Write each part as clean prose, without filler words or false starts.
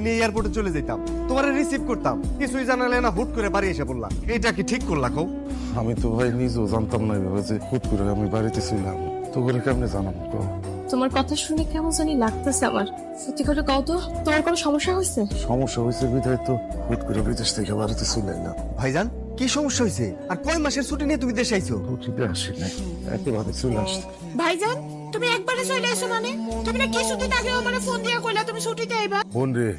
নিয়ে এয়ারপোর্টে চলে যেতাম, তোমারে রিসিভ করতাম, কিছুই জানালে না, হুট করে বাড়ি এসে বললাম। এটা কি ঠিক করলা কও? আমি তো ভাই নিজেও জানতাম না এভাবে যে হুট করে আমি বাড়িতে ছিলাম। তো করে কেমনে জানাবো কও? তোমার কথা শুনে কেমন জানি লাগতেছে আমার। সত্যি করে কও তো, তোমার কোনো সমস্যা হয়েছে? সমস্যা হয়েছে বিধায় তো হুট করে বিদেশ থেকে বাড়িতে চলে না। ভাইজান কি সমস্যা হয়েছে? আর কয় মাসের ছুটি নিয়ে তুমি দেশে আইছো? ছুটিতে আসি নাই, একেবারে চলে আসতে। ভাইজান তুমি একবারে চলে এসো মানে? তুমি না কিছুদিন আগেও মানে ফোন দিয়ে কইলা তুমি ছুটিতে আইবা। বোন রে,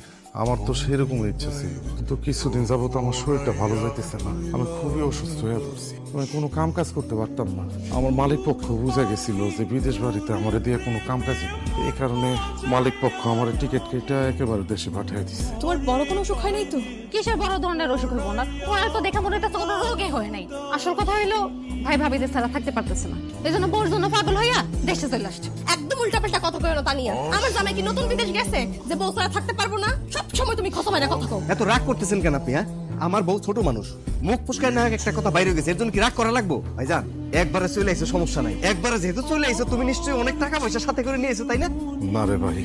আমার তো সেরকম ইচ্ছা ছিল, কিন্তু কিছুদিন যাবত আমার শরীরটা ভালো যাইতেছে না। আমি খুবই অসুস্থ হয়ে পড়ছি, আমি কোনো কাম কাজ করতে পারতাম না। আমার মালিক পক্ষ বুঝে গেছিল যে বিদেশ বাড়িতে আমার দিয়ে কোনো কাম কাজ নেই। এই কারণে মালিক পক্ষ আমার টিকিট কেটে একেবারে দেশে পাঠিয়ে দিচ্ছে। তোমার বড় কোনো অসুখ হয় নাই তো? কিসের বড় ধরনের অসুখ হইব না? ওনার তো দেখা মনে হইতেছে কোনো রোগে হয় নাই। আসল কথা হইলো ভাই ভাবিদের ছাড়া থাকতে পারতেছে না, এই জন্য বোর জন্য পাগল হইয়া দেশে চলে আসছে। একদম উল্টাপাল্টা কথা কইও না তানিয়া। আমার জামাই কি নতুন বিদেশ গেছে যে বউ ছাড়া থাকতে পারবো না? সব সময় তুমি খসা মাইরা কথা কও। এত রাগ করতেছেন কেন আপনি? হ্যাঁ, আমার বউ ছোট মানুষ, মুখ ফুসকায় না একটা কথা বাইরে গেছে, এর জন্য কি রাগ করা লাগবো? ভাইজান একবারে চলে আইছো, সমস্যা নাই। একবারে যেহেতু চলে আইছো, তুমি নিশ্চয়ই অনেক টাকা পয়সা সাথে করে নিয়ে এসো, তাই না? না রে ভাই,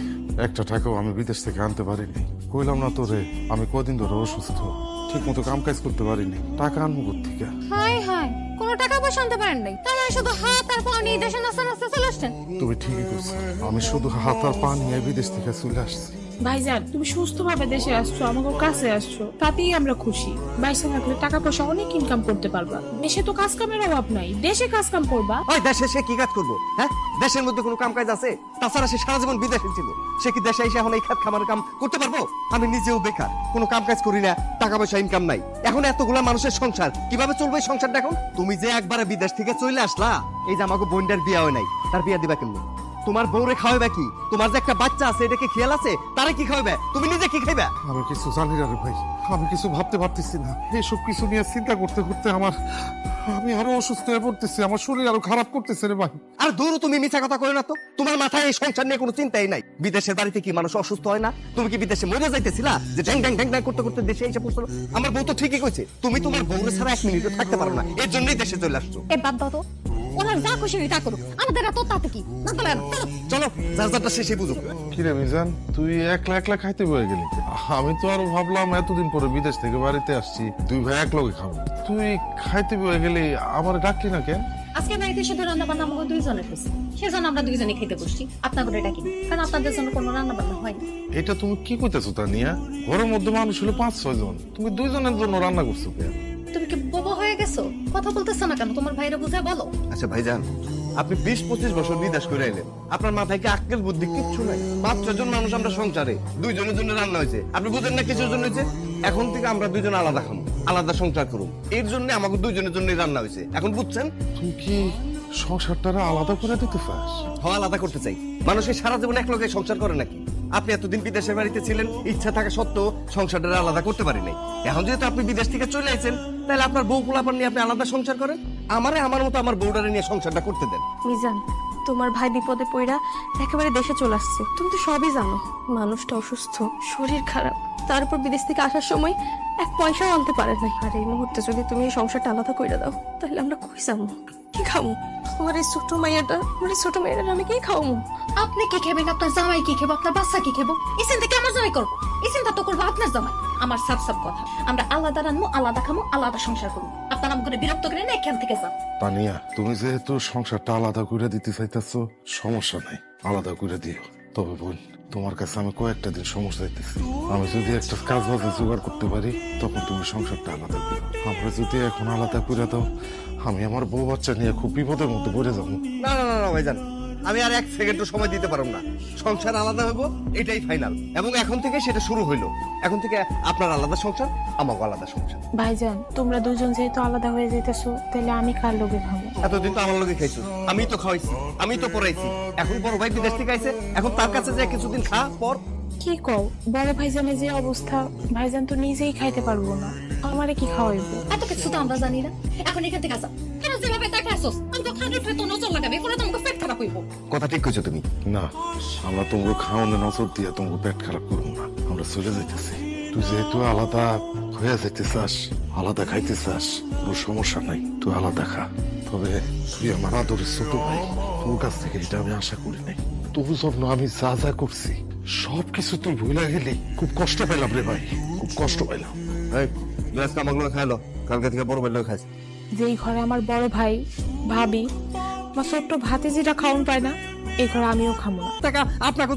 একটা টাকাও আমি বিদেশ থেকে আনতে পারিনি। কইলাম না তোরে, আমি কদিন ধরে অসুস্থ, ঠিক মতো কাম কাজ করতে পারিনি। টাকা আনবো কোত্থেকে? হাই হাই, কোনো টাকা পয়সা আনতে পারেন নাই? তার মানে শুধু হাত আর পা নিয়ে দেশে নাচতে নাচতে চলে আসছেন? তুমি ঠিকই করছো, আমি শুধু হাত আর পা নিয়ে বিদেশ থেকে চলে আসছি। ভাইজান তুমি সুস্থভাবে দেশে আসছো, আমাকে কাছে আসছো, তাতেই আমরা খুশি। বাইসে থাকলে টাকা পয়সা অনেক ইনকাম করতে পারবা। দেশে তো কাজ কামের অভাব নাই, দেশে কাজ কাম করবা। ওই দেশে সে কি কাজ করবো? হ্যাঁ, দেশের মধ্যে কোনো কাম কাজ আছে? তাছাড়া সে সারা জীবন বিদেশে ছিল, সে কি দেশে এসে এখন এই খাত খামার কাম করতে পারবো? আমি নিজেও বেকার, কোনো কাম কাজ করি না, টাকা পয়সা ইনকাম নাই। এখন এতগুলা মানুষের সংসার কিভাবে চলবে? এই সংসারটা এখন তুমি যে একবারে বিদেশ থেকে চলে আসলা, এই যে আমাকে বোনটার বিয়া হয় নাই, তার বিয়া দিবা কেমন? তোমার বউরে খাওয়াবে কি? তোমার যে একটা বাচ্চা আছে, এটা কি খেয়াল আছে? তারে কি খাওয়াবে? তুমি নিজে কি খাইবে? আমি কিছু জানি না রে ভাই, আমি কিছু ভাবতে পারতেছি না। এইসব কিছু নিয়ে চিন্তা করতে করতে আমি আরো অসুস্থ হয়ে পড়তেছি, আমার শরীর আরো খারাপ করতেছে রে ভাই। আর দূর, তুমি মিথ্যা কথা কই না তো। তোমার মাথায় এই সংসার নিয়ে কোনো চিন্তাই নাই। বিদেশের বাড়িতে কি মানুষ অসুস্থ হয় না? তুমি কি বিদেশে মরে যাইতেছিলা যে ঢ্যাং ঢ্যাং ঢ্যাং ঢ্যাং করতে করতে দেশে এসে পড়ছো? আমার বউ তো ঠিকই কইছে, তুমি তোমার বউরে ছাড়া এক মিনিটও থাকতে পারো না, এর জন্যই দেশে চলে আসছো। এ বাদ দাও তো, ওনার যা খুশি তা করুক, আমাদের এত তাতে কি? না চলে চলো, যার যারটা শেষে বুঝো। কিরে মিজান, তুই একলা একলা খাইতে বয়ে গেলি? আমি তো আরো ভাবলাম এতদিন পরে বিদেশ থেকে বাড়িতে আসছি, দুই ভাই এক লগে খাবো। তুই খাইতে বয়ে গেলি, আমার ডাকলি না কেন? আজকে বাড়িতে শুধু রান্না বান্না আমাকে দুইজনের হয়েছে, সেজন্য আমরা দুইজনে খেতে বসছি। আপনার করে ডাকি, কারণ আপনাদের জন্য কোনো রান্না বান্না হয় না। এটা তুমি কি কইতেছো তানিয়া? ঘরের মধ্যে মানুষ হলো 5-6 জন, তুমি দুইজনের জন্য রান্না করছো কেন? তুমি কি বোবা হয়ে গেছো? কথা বলতেছো না কেন? তোমার ভাইরা বুঝায় বলো। আচ্ছা ভাইজান, আপনি 20-25 বছর বিদেশ করে আইলেন, আপনার মাথায় কি আক্কেল বুদ্ধি কিচ্ছু নাই? 5-6 জন মানুষ আমরা সংসারে, দুইজনের জন্য রান্না হয়েছে, আপনি বুঝেন না কিছুর জন্য হয়েছে? এখন থেকে আমরা দুইজন আলাদা খাবো, আলাদা সংসার করুন, এর জন্য আমাকে দুইজনের জন্য রান্না হয়েছে। এখন বুঝছেন? তুই কি সংসারটারা আলাদা করে দিতে চাস? হওয়া আলাদা করতে চাই। মানুষের সারা জীবন এক লগে সংসার করে নাকি? আপনি এতদিন বিদেশের বাড়িতে ছিলেন, ইচ্ছা থাকা সত্ত্বেও সংসারটা আলাদা করতে পারি নাই। এখন যেহেতু আপনি বিদেশ থেকে চলে আইছেন, তাহলে আপনার বউ পোলাপান নিয়ে আপনি আলাদা সংসার করেন, আমারে আমার মতো আমার বউডারে নিয়ে সংসারটা করতে দেন। মিজান, তোমার ভাই বিপদে পড়া একেবারে দেশে চলে আসছে। তুমি তো সবই জানো, মানুষটা অসুস্থ, শরীর খারাপ, তার উপর বিদেশ থেকে আসার সময় এক পয়সাও আনতে পারে নাই। আর এই মুহূর্তে যদি তুমি এই সংসারটা আলাদা কইরা দাও, তাহলে আমরা কই যাবো? কি খাবো? আমার এই ছোট মাইয়াটা, আমি কি খাওয়াবো? আপনি কি খাবেন? আপনার জামাই কি খাবো? আপনার বাচ্চা কি খাবো? এই চিন্তা কি আমার জামাই করবো? এই চিন্তা তো করবো আপনার জামাই। আমার সাফ সাফ কথা, আমরা আলাদা রান্নু, আলাদা খামো, আলাদা সংসার করবো। আপনার আমাকে বিরক্ত করে না, এখান থেকে যান। তানিয়া, তুমি যেহেতু সংসারটা আলাদা করে দিতে চাইতেছো, সমস্যা নাই, আলাদা করে দিও। তবে বোন, তোমার কাছে আমি কয়েকটা দিন সমস্যা দিতেছি। আমি যদি একটা কাজ বাজে জোগাড় করতে পারি, তখন তুমি সংসারটা আলাদা করো। আমরা যদি এখন আলাদা করে দাও, আমি আমার বউ বাচ্চা নিয়ে খুব বিপদের মধ্যে পড়ে যাবো। না না না না ভাইজান, আমি আর এক সেকেন্ডও সময় দিতে পারব না। সংসার আলাদা হইব, এটাই ফাইনাল। এবং এখন থেকে সেটা শুরু হইলো। এখন থেকে আপনার আলাদা সংসার, আমাকে আলাদা সংসার। ভাইজান তোমরা দুজন যেহেতু আলাদা হয়ে যেতেছো, তাহলে আমি কার লগে খাবো? এতদিন তো আমার লোকে খাইছো, আমি তো খাওয়াইছি, আমি তো পড়াইছি। এখন বড় ভাই বিদেশ থেকে আইছে, এখন তার কাছে যে কিছুদিন খা পর। কি কও, বড় ভাইজানের যে অবস্থা, ভাইজান তো নিজেই খাইতে পারবো না, আমারে কি খাওয়াইবো? এত কিছু তো আমরা জানি না। এখন এখান থেকে যান। কেন যেভাবে তাকে আসোস, আমি তো খানের ভেতর নজর লাগাবে, পরে তোমাকে পেট খারাপ হইব। কথা ঠিক কইছো তুমি। না, আমরা তোমাকে খাওয়ানো নজর দিয়ে তোমাকে পেট খারাপ করবো না, আমরা চলে যাইতেছি। তুই যেহেতু আলাদা হয়ে যেতে চাস, আলাদা খাইতে চাস, কোনো সমস্যা নাই, তুই আলাদা খা। তবে তুই আমার আদরের ছোট ভাই, তোর কাছ থেকে এটা আমি আশা করি নাই। তোর জন্য আমি যা যা করছি সবকিছু তুই ভুলে গেলি, খুব কষ্ট পেলাম রে ভাই, খুব কষ্ট পেলাম। এই আজকে আমাগুলো খাইলো, কালকে থেকে বড় বেলা খাইছে। যেই ঘরে আমার বড় ভাই ভাবি বা ছোট্ট ভাতিজিরা খাওন পায় না, এই ঘরে আমিও খাবো না। টাকা আপনাকে